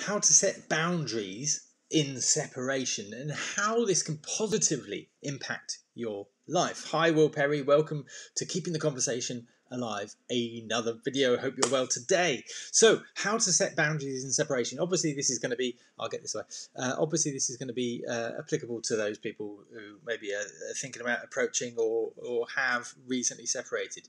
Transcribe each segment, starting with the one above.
how to set boundaries in separation and how this can positively impact your life. Hi, Will Perry. Welcome to Keeping the Conversation Alive, another video. Hope you're well today. So, how to set boundaries in separation. Obviously, this is going to be, I'll get this away. Obviously, this is going to be applicable to those people who maybe are thinking about approaching or have recently separated.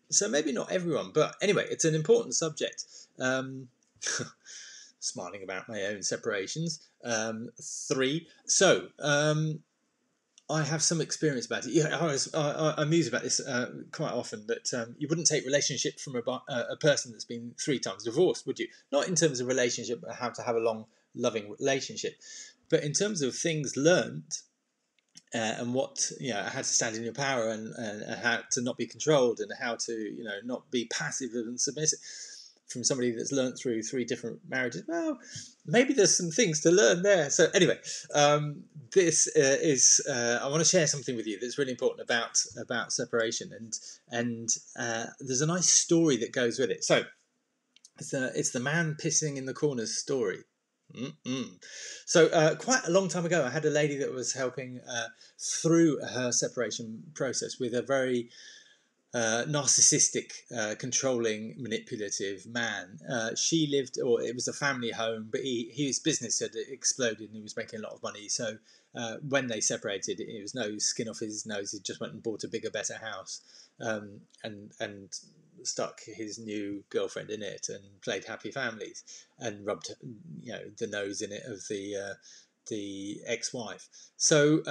So maybe not everyone, but anyway, it's an important subject. Smiling about my own separations. 3. So, I have some experience about it. Yeah, I muse about this quite often, that you wouldn't take relationship from a person that's been 3 times divorced, would you? Not in terms of relationship, but how to have a long, loving relationship, but in terms of things learned and what, how to stand in your power and how to not be controlled and how to, not be passive and submissive. From somebody that's learned through 3 different marriages, well, maybe there's some things to learn there. So anyway, this is I want to share something with you that's really important about separation, and there's a nice story that goes with it. So it's the man pissing in the corners story. So quite a long time ago, I had a lady that was helping through her separation process with a very narcissistic, controlling, manipulative man. She lived, or it was a family home, but his business had exploded and he was making a lot of money. So when they separated, it was no skin off his nose. He just went and bought a bigger, better house, and stuck his new girlfriend in it and played happy families and rubbed, the nose in it of the ex-wife. So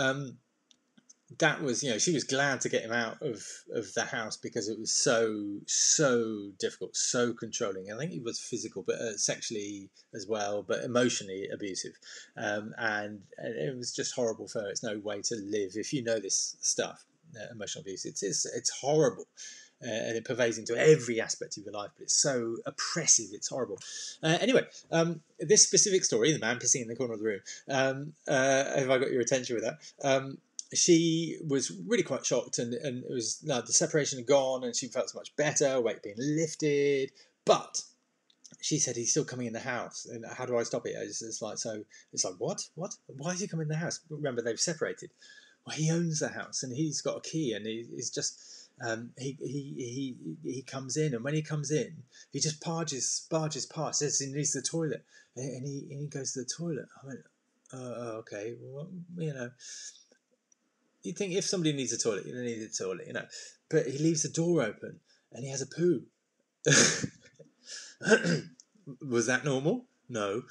that was, she was glad to get him out of the house because it was so difficult, so controlling. I think he was physical, but sexually as well, but emotionally abusive. And it was just horrible for her. It's no way to live. If you know this stuff, emotional abuse, it's horrible. And it pervades into every aspect of your life, but it's so oppressive, it's horrible. Anyway, this specific story, the man pissing in the corner of the room, have I got your attention with that? She was really quite shocked, and it was the separation had gone and she felt so much better, weight being lifted, but she said he's still coming in the house, and how do I stop it? It's like, what? Why is he coming in the house? Remember, they've separated. Well, he owns the house and he's got a key, and he's just he comes in, and when he comes in, he just barges past, says he needs the toilet, and he goes to the toilet. I went, okay, well, you'd think if somebody needs a toilet, you don't need a toilet, but he leaves the door open and he has a poo. Was that normal? No.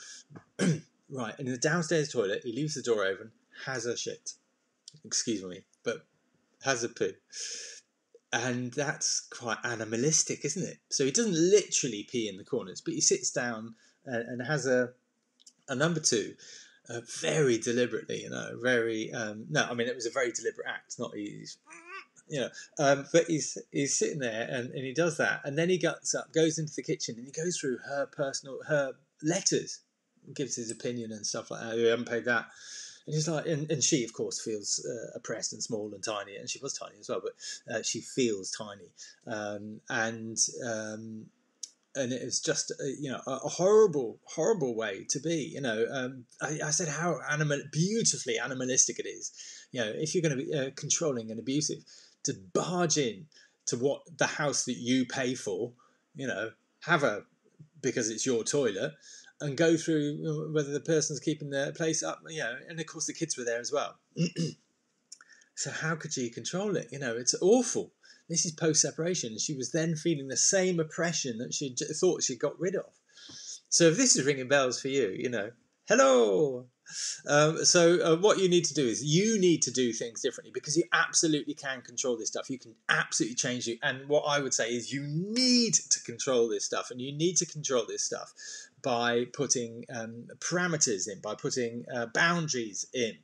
Right, and in the downstairs toilet, he leaves the door open, has a shit. Excuse me, but has a poo. And that's quite animalistic, isn't it? So he doesn't literally pee in the corners, but he sits down and has a number 2. Very deliberately, very no, I mean, it was a very deliberate act, not he's, but he's sitting there and he does that, and then he gets up, goes into the kitchen, and he goes through her letters, gives his opinion and stuff like that. You haven't paid that, and he's like, and she of course feels oppressed and small and tiny, and she was tiny as well, but she feels tiny, and it was just, a horrible way to be. I said how beautifully animalistic it is. If you're going to be controlling and abusive, to barge in to what the house that you pay for, because it's your toilet, and go through whether the person's keeping their place up, and of course the kids were there as well. So how could she control it? It's awful. This is post-separation. She was then feeling the same oppression that she thought she got rid of. So if this is ringing bells for you, hello. So what you need to do is you need to do things differently, because you absolutely can control this stuff. You can absolutely change it. And what I would say is you need to control this stuff, and you need to control this stuff by putting parameters in, by putting boundaries in.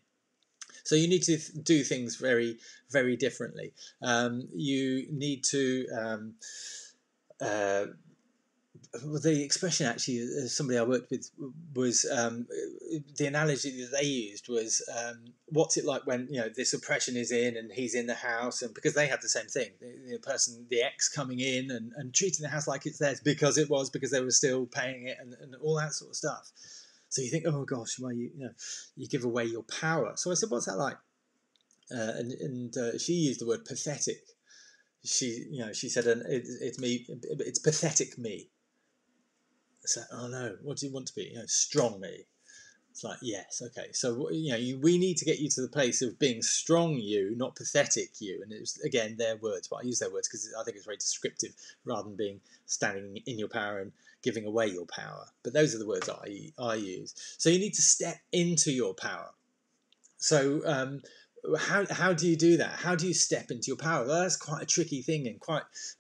So you need to do things very, very differently. You need to Well, the expression actually, somebody I worked with was the analogy that they used was, what's it like when this oppression is in and he's in the house, and because they had the same thing, the ex coming in and treating the house like it's theirs because they were still paying it and all that sort of stuff. So you think, oh gosh, well you give away your power. So I said, what's that like? And she used the word pathetic. She said, it's me, it's pathetic me. So, oh no, what do you want to be? Strong me. It's like, yes, okay. So, we need to get you to the place of being strong you, not pathetic you. And it was, again, their words, but I use their words because I think it's very descriptive rather than being standing in your power and giving away your power. But those are the words I use. So you need to step into your power. So, how do you do that? How do you step into your power? Well, that's quite a tricky thing, and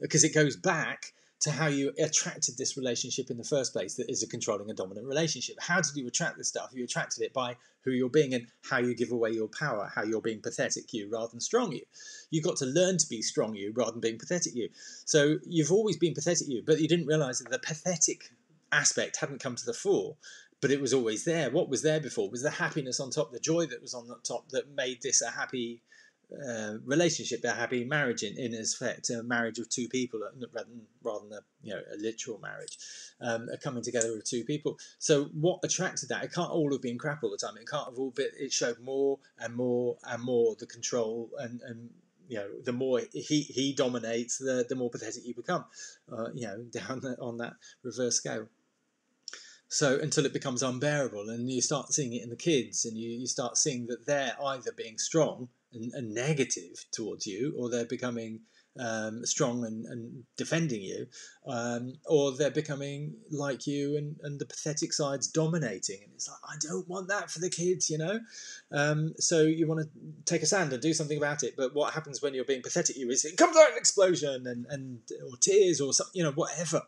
because it goes back to how you attracted this relationship in the first place, that is a controlling and dominant relationship. How did you attract this stuff? You attracted it by who you're being and how you give away your power, how you're being pathetic you rather than strong you. You've got to learn to be strong you rather than being pathetic you. So you've always been pathetic you, but you didn't realise that the pathetic aspect hadn't come to the fore. But it was always there. What was there before was the happiness on top, the joy that was on the top that made this a happy relationship, a happy marriage in effect, a marriage of two people rather than a literal marriage, a coming together of two people. So what attracted that? It can't all have been crap all the time. It can't have all been. It showed more and more and more the control and the more he dominates, the more pathetic you become. Down on that reverse scale. So until it becomes unbearable, and you start seeing it in the kids, and you start seeing that they're either being strong and negative towards you, or they're becoming strong and defending you, or they're becoming like you, and the pathetic side's dominating. And it's like, I don't want that for the kids, So you want to take a stand and do something about it. But what happens when you're being pathetic you is it comes out an explosion or tears or something, whatever.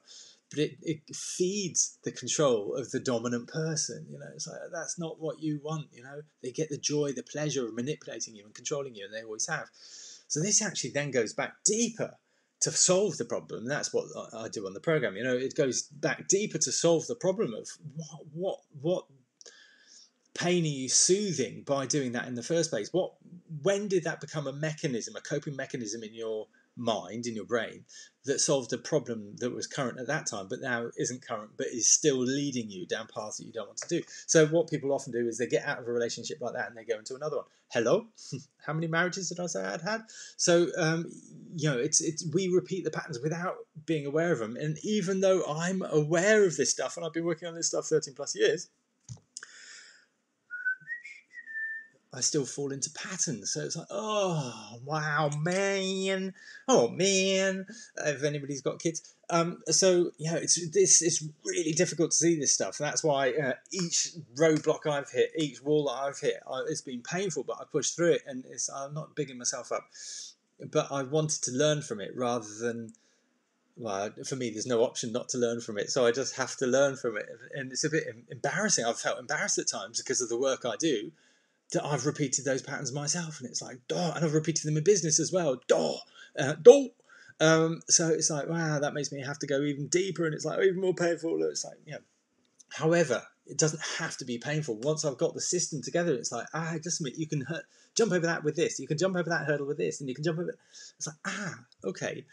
But it feeds the control of the dominant person. It's like, that's not what you want. They get the joy, the pleasure of manipulating you and controlling you, and they always have. So this actually then goes back deeper to solve the problem. That's what I do on the program. It goes back deeper to solve the problem of what pain are you soothing by doing that in the first place? When did that become a mechanism, a coping mechanism in your mind, in your brain, that solved a problem that was current at that time but now isn't current but is still leading you down paths that you don't want to do? So what people often do is they get out of a relationship like that and they go into another one. Hello? How many marriages did I say I'd had? So it's we repeat the patterns without being aware of them. And even though I'm aware of this stuff, and I've been working on this stuff 13 plus years, I still fall into patterns. So it's like, oh, wow, man. Oh, man. If anybody's got kids. It's really difficult to see this stuff. And that's why each roadblock I've hit, each wall that I've hit, it's been painful, but I pushed through it. And I'm not bigging myself up. But I wanted to learn from it rather than... Well, for me, there's no option not to learn from it. So I just have to learn from it. And it's a bit embarrassing. I've felt embarrassed at times because of the work I do, that I've repeated those patterns myself, and it's like, duh, and I've repeated them in business as well, duh. So it's like, wow, that makes me have to go even deeper, and it's like even more painful. It's like, however, it doesn't have to be painful. Once I've got the system together, it's like, just a minute, you can jump over that with this, you can jump over that hurdle with this, and you can jump over it. It's like, okay.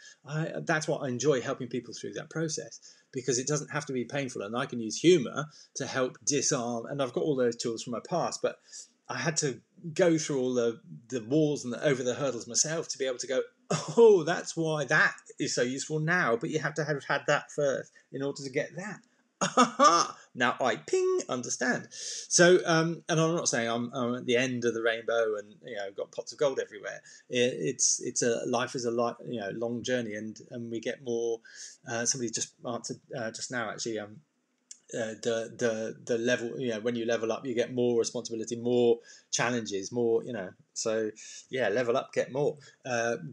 That's what I enjoy, helping people through that process, because it doesn't have to be painful, and I can use humour to help disarm, and I've got all those tools from my past, but I had to go through all the walls and over the hurdles myself to be able to go, oh, that's why that is so useful now. But you have to have had that first in order to get that. Now I understand. So, and I'm not saying I'm at the end of the rainbow and got pots of gold everywhere. Life is a long journey, and we get more. Somebody just answered just now actually. The level, when you level up, you get more responsibility, more challenges, more, so level up, get more,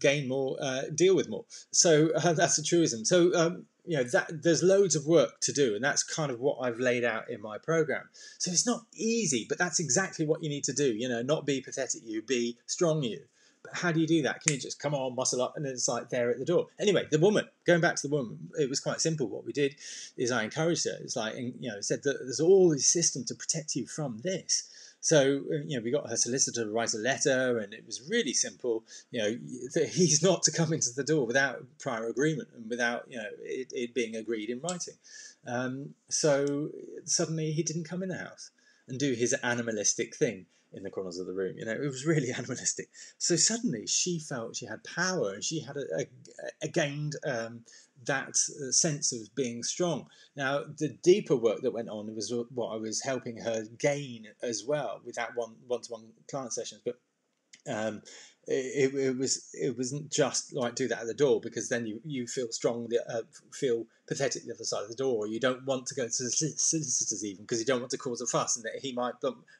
gain more, deal with more. So that's a truism. So that there's loads of work to do, and that's kind of what I've laid out in my program. So it's not easy, but that's exactly what you need to do. Not be pathetic you, be strong you. how do you do that? Can you just come on, muscle up, and then it's like there at the door? Anyway, the woman, going back to the woman, it was quite simple. What we did is I encouraged her. It's like, said that there's all these systems to protect you from this. So, we got her solicitor to write a letter, and it was really simple, that he's not to come into the door without prior agreement and without, it being agreed in writing. So suddenly he didn't come in the house and do his animalistic thing in the corners of the room. It was really animalistic. So suddenly she felt she had power, and she had gained that sense of being strong. Now, the deeper work that went on was what I was helping her gain as well with that one-to-one client sessions. But it wasn't just like do that at the door, because then you feel strong, feel pathetic the other side of the door, or you don't want to go to the solicitors even because you don't want to cause a fuss and that he might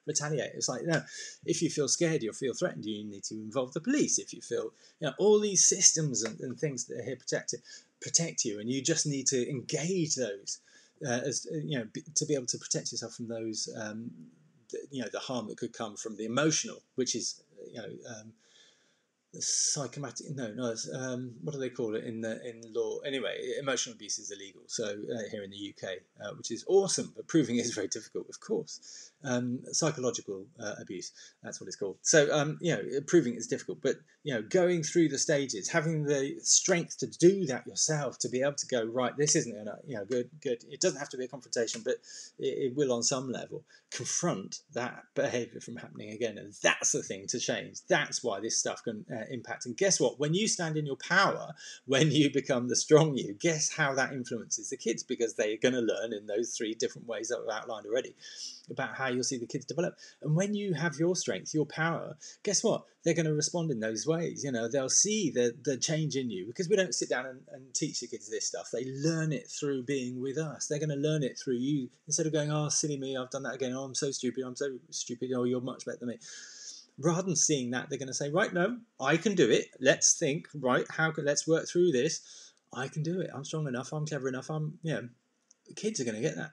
retaliate. It's like, no, if you feel scared, you feel threatened, you need to involve the police. If you feel, all these systems and things that are here protect you, and you just need to engage those to be able to protect yourself from those the harm that could come from the emotional, which is psychomatic. What do they call it in law? Anyway, emotional abuse is illegal. So here in the UK, which is awesome, but proving it is very difficult, of course. Psychological abuse, that's what it's called. So proving it's difficult, but going through the stages, having the strength to do that yourself, to be able to go, right, this isn't gonna, good. It doesn't have to be a confrontation, but it will on some level confront that behaviour from happening again, and that's the thing to change. That's why this stuff can impact. And guess what? When you stand in your power, when you become the strong you, guess how that influences the kids, because they're going to learn in those 3 different ways that I've outlined already about how you'll see the kids develop. And when you have your strength, your power, guess what? They're going to respond in those ways. They'll see the change in you, because we don't sit down and teach the kids this stuff. They learn it through being with us. They're going to learn it through you, instead of going, oh, silly me, I've done that again. Oh, I'm so stupid. Oh, you're much better than me. Rather than seeing that, they're going to say, right, no, I can do it. Let's think, right, let's work through this. I can do it. I'm strong enough. I'm clever enough. The kids are going to get that.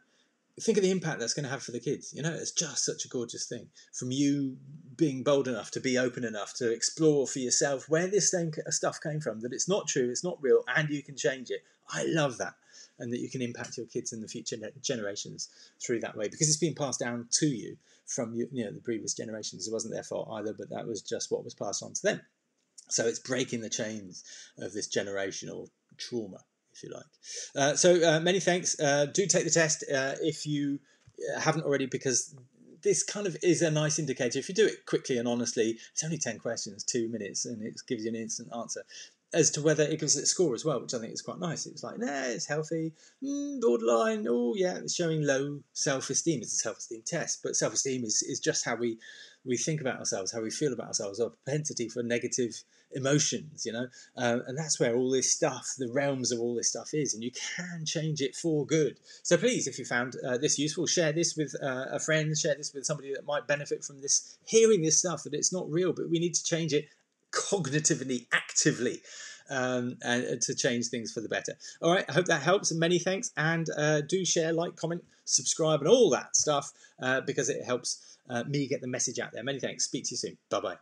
Think of the impact that's going to have for the kids. It's just such a gorgeous thing. From you being bold enough to be open enough to explore for yourself where this stuff came from, that it's not true, it's not real, and you can change it. I love that. And that you can impact your kids in the future generations through that way, because it's been passed down to you from the previous generations. It wasn't their fault either, but that was just what was passed on to them. So it's breaking the chains of this generational trauma, if you like. So many thanks. Do take the test if you haven't already, because this kind of is a nice indicator. If you do it quickly and honestly, it's only 10 questions, 2 minutes, and it gives you an instant answer as to whether it gives it a score as well, which I think is quite nice. It's like, it's healthy, borderline, oh yeah, it's showing low self-esteem. It's a self-esteem test, but self-esteem is just how we think about ourselves, how we feel about ourselves, our propensity for negative emotions, and that's where all this stuff, the realms of all this stuff is, and you can change it for good. So please, if you found this useful, share this with a friend, share this with somebody that might benefit from this, hearing this stuff, that it's not real, but we need to change it cognitively, actively, and to change things for the better. All right, I hope that helps, and many thanks, and do share, like, comment, subscribe, and all that stuff, because it helps me get the message out there. Many thanks. Speak to you soon. Bye-bye.